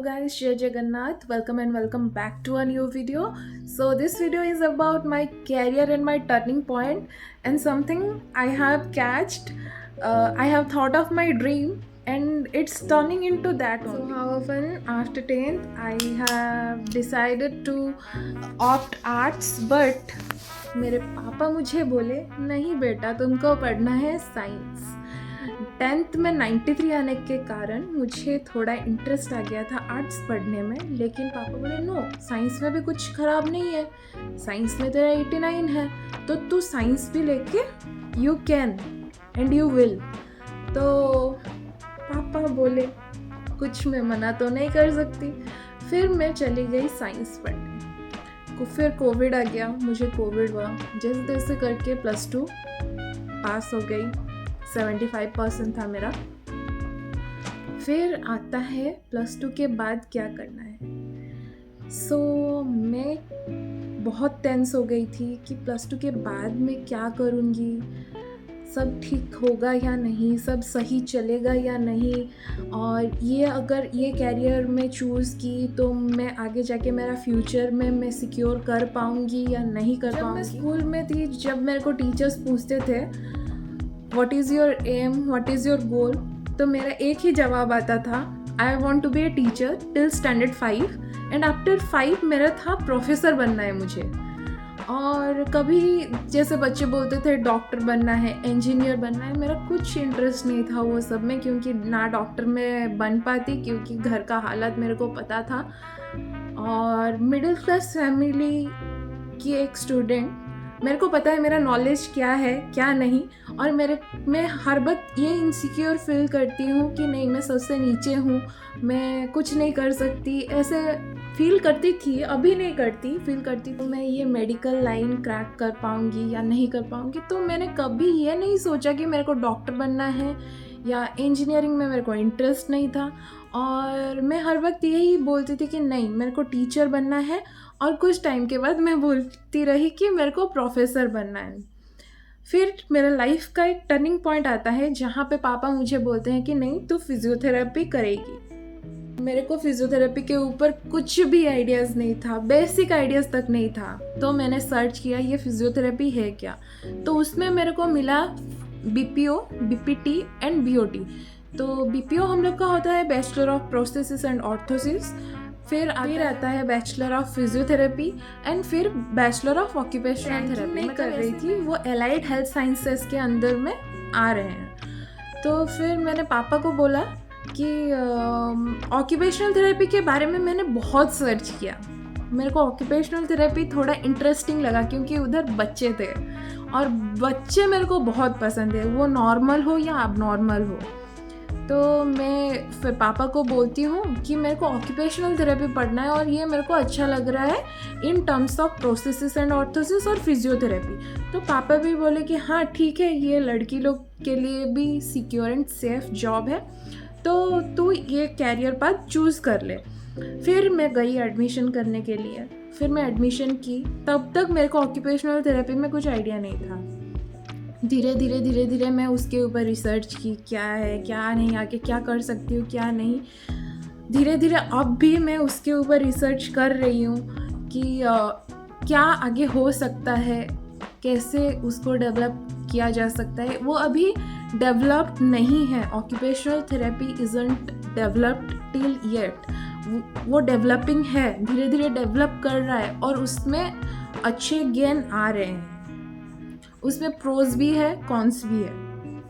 guys, Jai Jagannath. Welcome and welcome back to a new video. So this video is about my career and my turning point and something I have catched. I have thought of my dream and it's turning into that only. So how often after 10th I have decided to opt arts, but मेरे पापा मुझे बोले नहीं बेटा तुमको पढ़ना है science. 10th में 93 आने के कारण मुझे थोड़ा इंटरेस्ट आ गया था आर्ट्स पढ़ने में, लेकिन पापा बोले नो, साइंस में भी कुछ ख़राब नहीं है, साइंस में तेरा 89 है तो तू साइंस भी लेके you can and you will. तो पापा बोले कुछ मैं मना तो नहीं कर सकती। फिर मैं चली गई साइंस पढ़ने। फिर कोविड आ गया, मुझे कोविड हुआ, जैसे तैसे करके +2 पास हो गई, 75% था मेरा। फिर आता है +2 के बाद क्या करना है। सो मैं बहुत टेंस हो गई थी कि +2 के बाद मैं क्या करूँगी, सब ठीक होगा या नहीं, सब सही चलेगा या नहीं, और ये अगर ये कैरियर में चूज़ की तो मैं आगे जाके मेरा फ्यूचर में मैं सिक्योर कर पाऊँगी या नहीं कर पाऊँगी। मैं स्कूल में थी, जब मेरे को टीचर्स पूछते थे what is your aim, what is your goal, तो मेरा एक ही जवाब आता था I want to be a teacher till standard 5 and after 5 मेरा था प्रोफेसर बनना है मुझे। और कभी जैसे बच्चे बोलते थे डॉक्टर बनना है, इंजीनियर बनना है, मेरा कुछ इंटरेस्ट नहीं था वो सब में, क्योंकि ना डॉक्टर में बन पाती क्योंकि घर का हालत मेरे को पता था। और मिडिल क्लास फैमिली की एक स्टूडेंट, मेरे को पता है मेरा नॉलेज क्या है क्या नहीं, और मैं हर वक्त ये इनसिक्योर फील करती हूँ कि नहीं मैं सबसे नीचे हूँ, मैं कुछ नहीं कर सकती, ऐसे फील करती थी, अभी नहीं करती, फील करती तो मैं ये मेडिकल लाइन क्रैक कर पाऊँगी या नहीं कर पाऊँगी। तो मैंने कभी ये नहीं सोचा कि मेरे को डॉक्टर बनना है या इंजीनियरिंग में मेरे को इंटरेस्ट नहीं था, और मैं हर वक्त यही बोलती थी कि नहीं मेरे को टीचर बनना है, और कुछ टाइम के बाद मैं बोलती रही कि मेरे को प्रोफेसर बनना है। फिर मेरा लाइफ का एक टर्निंग पॉइंट आता है जहाँ पे पापा मुझे बोलते हैं कि नहीं तू फिजियोथेरेपी करेगी। मेरे को फिजियोथेरेपी के ऊपर कुछ भी आइडियाज़ नहीं था, बेसिक आइडियाज़ तक नहीं था। तो मैंने सर्च किया ये फिजियोथेरेपी है क्या, तो उसमें मेरे को मिला BPO, BPT एंड BOT। तो BPO हम लोग का होता है bachelor of prosthesis and orthosis, फिर आगे आता है बैचलर ऑफ फिजियोथेरेपी एंड फिर बैचलर ऑफ ऑक्यूपेशनल थेरेपी मैं कर रही थी, वो एलाइड हेल्थ साइंसेस के अंदर में आ रहे हैं। तो फिर मैंने पापा को बोला कि ऑक्यूपेशनल थेरेपी के बारे में मैंने बहुत सर्च किया। मेरे को ऑक्यूपेशनल थेरेपी थोड़ा इंटरेस्टिंग लगा क्योंकि उधर बच्चे थे और बच्चे मेरे को बहुत पसंद है, वो नॉर्मल हो या अबनॉर्मल हो। तो मैं फिर पापा को बोलती हूँ कि मेरे को ऑक्यूपेशनल थेरेपी पढ़ना है और ये मेरे को अच्छा लग रहा है in terms of prosthesis and orthosis और फिजियोथेरेपी। तो पापा भी बोले कि हाँ ठीक है, ये लड़की लोग के लिए भी सिक्योर एंड सेफ जॉब है, तो तू ये कैरियर पाथ चूज़ कर ले। फिर मैं गई एडमिशन करने के लिए, फिर मैं एडमिशन की। तब तक मेरे को ऑक्यूपेशनल थेरेपी में कुछ आइडिया नहीं था। धीरे धीरे मैं उसके ऊपर रिसर्च की, क्या है क्या नहीं, आगे क्या कर सकती हूँ क्या नहीं। धीरे धीरे अब भी मैं उसके ऊपर रिसर्च कर रही हूँ कि क्या आगे हो सकता है, कैसे उसको डेवलप किया जा सकता है। वो अभी डेवलप्ड नहीं है, occupational therapy isn't developed till yet, वो डेवलपिंग है, धीरे धीरे डेवलप कर रहा है और उसमें अच्छे गेन आ रहे हैं, उसमें प्रोज भी है कॉन्स भी है।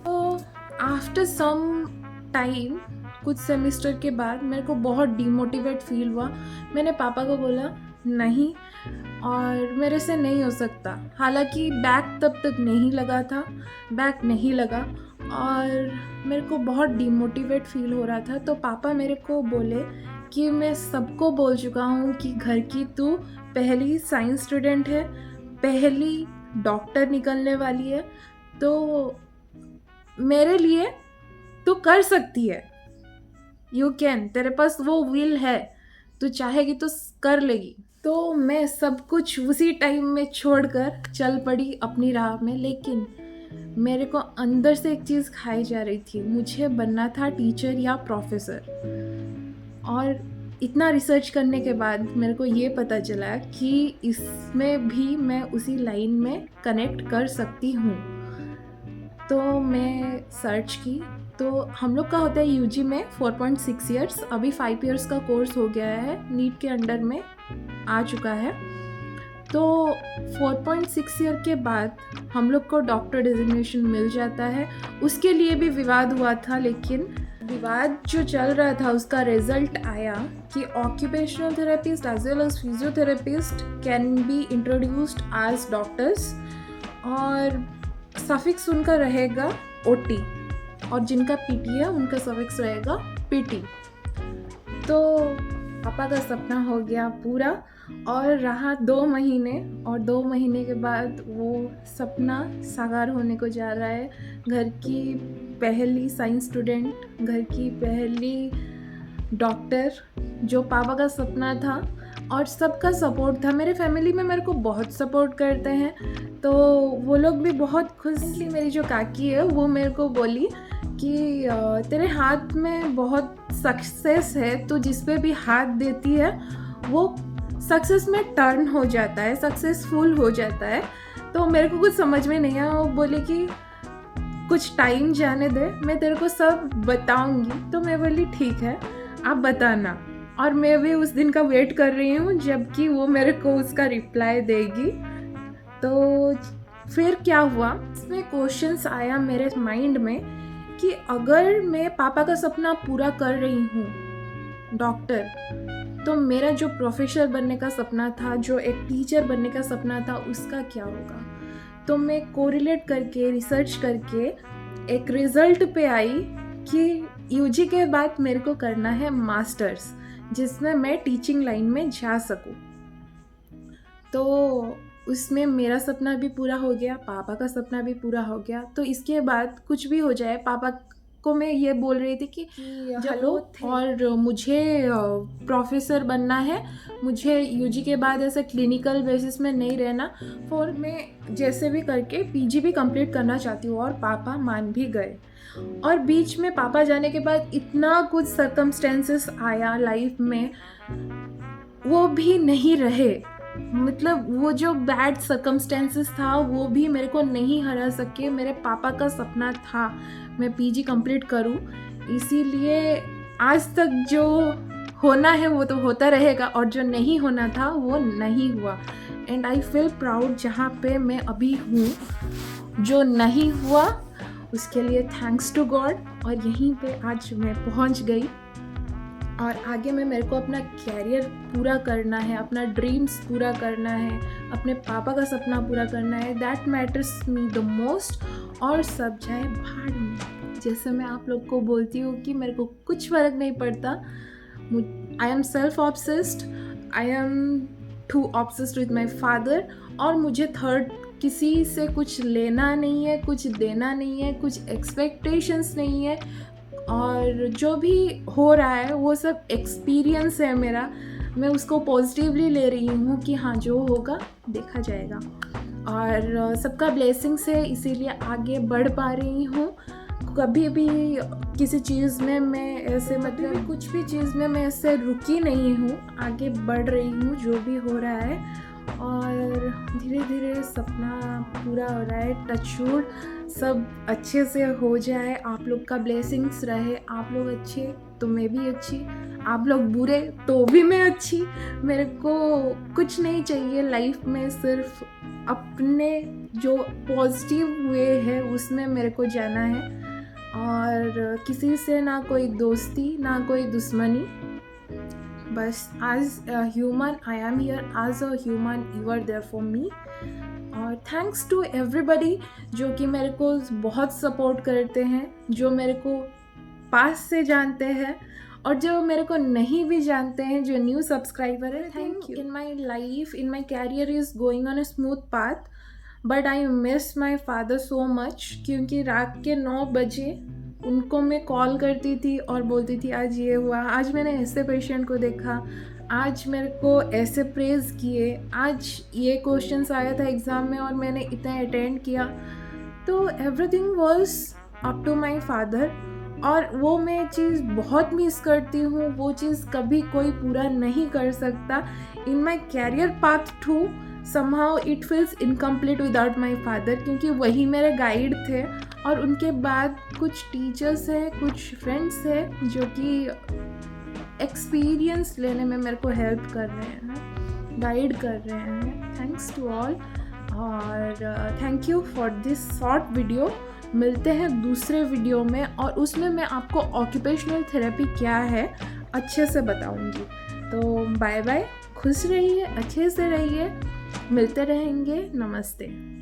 तो आफ्टर सम टाइम, कुछ सेमेस्टर के बाद मेरे को बहुत डिमोटिवेट फील हुआ। मैंने पापा को बोला नहीं, और मेरे से नहीं हो सकता। हालांकि बैक तब तक नहीं लगा था, बैक नहीं लगा और मेरे को बहुत डिमोटिवेट फील हो रहा था। तो पापा मेरे को बोले कि मैं सबको बोल चुका हूँ कि घर की तू पहली साइंस स्टूडेंट है, पहली डॉक्टर निकलने वाली है, तो मेरे लिए तू कर सकती है, यू कैन, तेरे पास वो विल है, तू चाहेगी तो कर लेगी। तो मैं सब कुछ उसी टाइम में छोड़कर चल पड़ी अपनी राह में। लेकिन मेरे को अंदर से एक चीज़ खाई जा रही थी, मुझे बनना था टीचर या प्रोफेसर। और इतना रिसर्च करने के बाद मेरे को ये पता चला कि इसमें भी मैं उसी लाइन में कनेक्ट कर सकती हूँ। तो मैं सर्च की, तो हम लोग का होता है यूजी में 4.6 इयर्स, अभी 5 इयर्स का कोर्स हो गया है, नीट के अंडर में आ चुका है। तो 4.6 ईयर के बाद हम लोग को डॉक्टर डेजिग्नेशन मिल जाता है। उसके लिए भी विवाद हुआ था, लेकिन विवाद जो चल रहा था उसका रिजल्ट आया कि occupational therapist as well as physiotherapist can be introduced as doctors, और सफिक्स उनका रहेगा ओटी, और जिनका पीटी है उनका सफिक्स रहेगा पीटी। तो पापा का सपना हो गया पूरा, और रहा 2 महीने, और 2 महीने के बाद वो सपना साकार होने को जा रहा है। घर की पहली साइंस स्टूडेंट, घर की पहली डॉक्टर, जो पापा का सपना था, और सबका सपोर्ट था। मेरे फैमिली में मेरे को बहुत सपोर्ट करते हैं, तो वो लोग भी बहुत खुश। मेरी जो काकी है वो मेरे को बोली कि तेरे हाथ में बहुत सक्सेस है, तो जिस पे भी हाथ देती है वो सक्सेस में टर्न हो जाता है, सक्सेसफुल हो जाता है। तो मेरे को कुछ समझ में नहीं आया। वो बोले कि कुछ टाइम जाने दे, मैं तेरे को सब बताऊंगी। तो मैं बोली ठीक है, आप बताना। और मैं भी उस दिन का वेट कर रही हूँ जबकि वो मेरे को उसका रिप्लाई देगी। तो फिर क्या हुआ, इसमें क्वेश्चंस आया मेरे माइंड में कि अगर मैं पापा का सपना पूरा कर रही हूँ डॉक्टर, तो मेरा जो प्रोफेसर बनने का सपना था, जो एक टीचर बनने का सपना था, उसका क्या होगा। तो मैं कोरिलेट करके, रिसर्च करके एक रिजल्ट पे आई कि यूजी के बाद मेरे को करना है मास्टर्स, जिसमें मैं टीचिंग लाइन में जा सकूं। तो उसमें मेरा सपना भी पूरा हो गया, पापा का सपना भी पूरा हो गया। तो इसके बाद कुछ भी हो जाए, पापा को मैं ये बोल रही थी कि हेलो, और मुझे प्रोफेसर बनना है, मुझे यूजी के बाद ऐसे क्लिनिकल बेसिस में नहीं रहना, और मैं जैसे भी करके पीजी भी कंप्लीट करना चाहती हूँ। और पापा मान भी गए। और बीच में पापा जाने के बाद इतना कुछ सर्कमस्टेंसेस आया लाइफ में, वो भी नहीं रहे। मतलब वो जो बैड सर्कमस्टेंसेस था वो भी मेरे को नहीं हरा सके। मेरे पापा का सपना था मैं पीजी कंप्लीट करूं, इसीलिए आज तक जो होना है वो तो होता रहेगा, और जो नहीं होना था वो नहीं हुआ। एंड आई फील प्राउड जहाँ पे मैं अभी हूँ। जो नहीं हुआ उसके लिए थैंक्स टू गॉड, और यहीं पे आज मैं पहुँच गई। और आगे में मेरे को अपना कैरियर पूरा करना है, अपना ड्रीम्स पूरा करना है, अपने पापा का सपना पूरा करना है। That matters me the most. और सब जाए भाड़ में, जैसे मैं आप लोग को बोलती हूँ कि मेरे को कुछ फ़र्क नहीं पड़ता। I am self obsessed, I am too obsessed with my father, और मुझे थर्ड किसी से कुछ लेना नहीं है, कुछ देना नहीं है, कुछ एक्सपेक्टेशंस नहीं है। और जो भी हो रहा है वो सब एक्सपीरियंस है मेरा, मैं उसको पॉजिटिवली ले रही हूँ कि हाँ जो होगा देखा जाएगा। और सबका ब्लेसिंग्स है, इसीलिए आगे बढ़ पा रही हूँ। कभी भी किसी चीज़ में मैं ऐसे, मतलब कुछ भी चीज़ में मैं ऐसे रुकी नहीं हूँ, आगे बढ़ रही हूँ जो भी हो रहा है। और धीरे धीरे सपना पूरा हो रहा है। टचवुड सब अच्छे से हो जाए, आप लोग का ब्लेसिंग्स रहे। आप लोग अच्छे तो मैं भी अच्छी, आप लोग बुरे तो भी मैं अच्छी। मेरे को कुछ नहीं चाहिए लाइफ में, सिर्फ अपने जो पॉजिटिव वे है उसमें मेरे को जाना है। और किसी से ना कोई दोस्ती, ना कोई दुश्मनी, बस as a human I am here, as a human you are there for me. और थैंक्स टू एवरीबडी जो कि मेरे को बहुत सपोर्ट करते हैं, जो मेरे को पास से जानते हैं, और जो मेरे को नहीं भी जानते हैं, जो न्यू सब्सक्राइबर है। Thank you. In my life, in my career is going on a smooth path, but I miss my father so much, क्योंकि रात के 9 बजे उनको मैं कॉल करती थी और बोलती थी आज ये हुआ, आज मैंने ऐसे पेशेंट को देखा, आज मेरे को ऐसे प्रेज किए, आज ये क्वेश्चंस आया था एग्ज़ाम में और मैंने इतना अटेंड किया। तो everything was up to my father. और वो मैं चीज़ बहुत मिस करती हूँ। वो चीज़ कभी कोई पूरा नहीं कर सकता। In my career path too somehow it feels incomplete without my father, क्योंकि वही मेरे गाइड थे। और उनके बाद कुछ टीचर्स हैं, कुछ फ्रेंड्स हैं जो कि एक्सपीरियंस लेने में मेरे को हेल्प कर रहे हैं, गाइड कर रहे हैं। थैंक्स टू ऑल, और thank you for this short video. मिलते हैं दूसरे वीडियो में, और उसमें मैं आपको ऑक्यूपेशनल थेरेपी क्या है अच्छे से बताऊंगी। तो बाय बाय, खुश रहिए, अच्छे से रहिए, मिलते रहेंगे। नमस्ते।